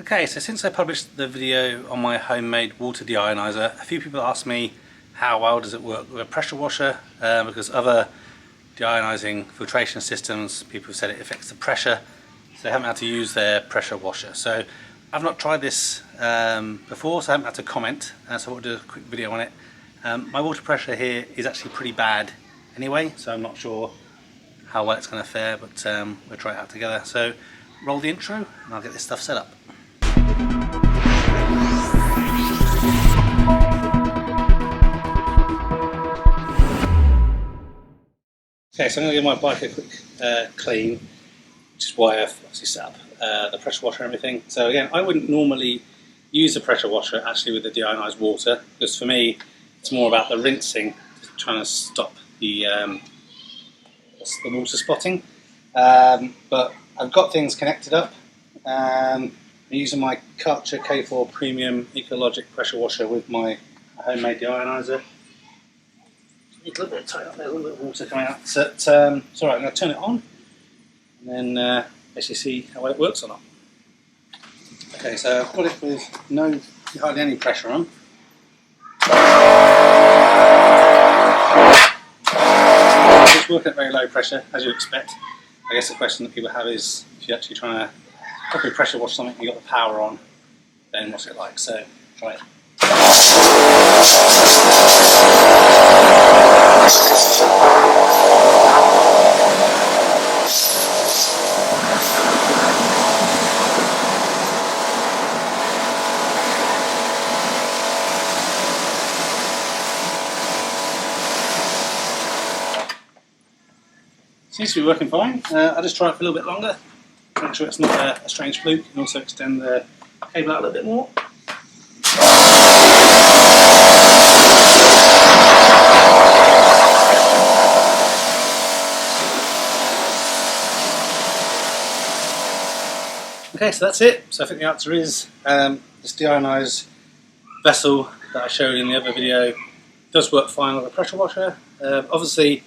Okay, so since I published the video on my homemade water deioniser, a few people asked me how well does it work with a pressure washer, because other deionising filtration systems, people have said it affects the pressure, so they haven't had to use their pressure washer. So I've not tried this before, so I haven't had to comment, so I'll do a quick video on it. My water pressure here is actually pretty bad anyway, so I'm not sure how well it's going to fare, but we'll try it out together. So roll the intro and I'll get this stuff set up. Okay, so I'm going to give my bike a quick clean, which is why I've obviously set up the pressure washer and everything. So again, I wouldn't normally use the pressure washer actually with the deionised water, because for me it's more about the rinsing, trying to stop the water spotting. But I've got things connected up. I'm using my Karcher K4 Premium Ecologic pressure washer with my homemade deioniser. It's a little bit tight up there, a little bit of water coming out. So it's alright, I'm going to turn it on and then basically see how well it works or not. Okay, so I've got it with hardly any pressure on. It's working at very low pressure, as you'd expect. I guess the question that people have is, if you're actually trying to properly pressure wash something and you've got the power on, then what's it like? So try it. Seems to be working fine. I'll just try it for a little bit longer, make sure it's not a strange fluke, and also extend the cable out a little bit more. Okay, so that's it. So I think the answer is this deionised vessel that I showed in the other video does work fine with a pressure washer. Obviously,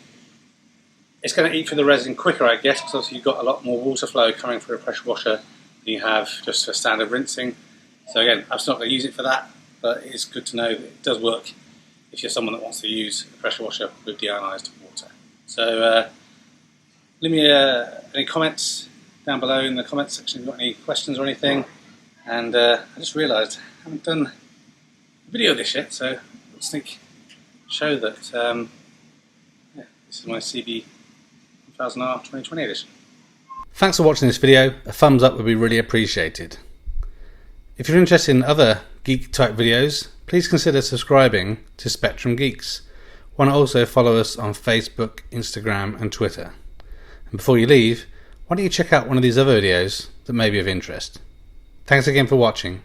it's going to eat through the resin quicker, I guess, because obviously you've got a lot more water flow coming through a pressure washer than you have just for standard rinsing. So again, I'm still not going to use it for that, but it's good to know that it does work if you're someone that wants to use a pressure washer with deionised water. So leave me any comments down below in the comments section if you've got any questions or anything. And I just realised I haven't done a video of this yet, so let's show that yeah, this is my CB 1000R 2020 edition. Thanks for watching this video. A thumbs up would be really appreciated. If you're interested in other geek type videos, please consider subscribing to Spectrum Geeks. Why not also follow us on Facebook, Instagram and Twitter. And before you leave, why don't you check out one of these other videos that may be of interest. Thanks again for watching.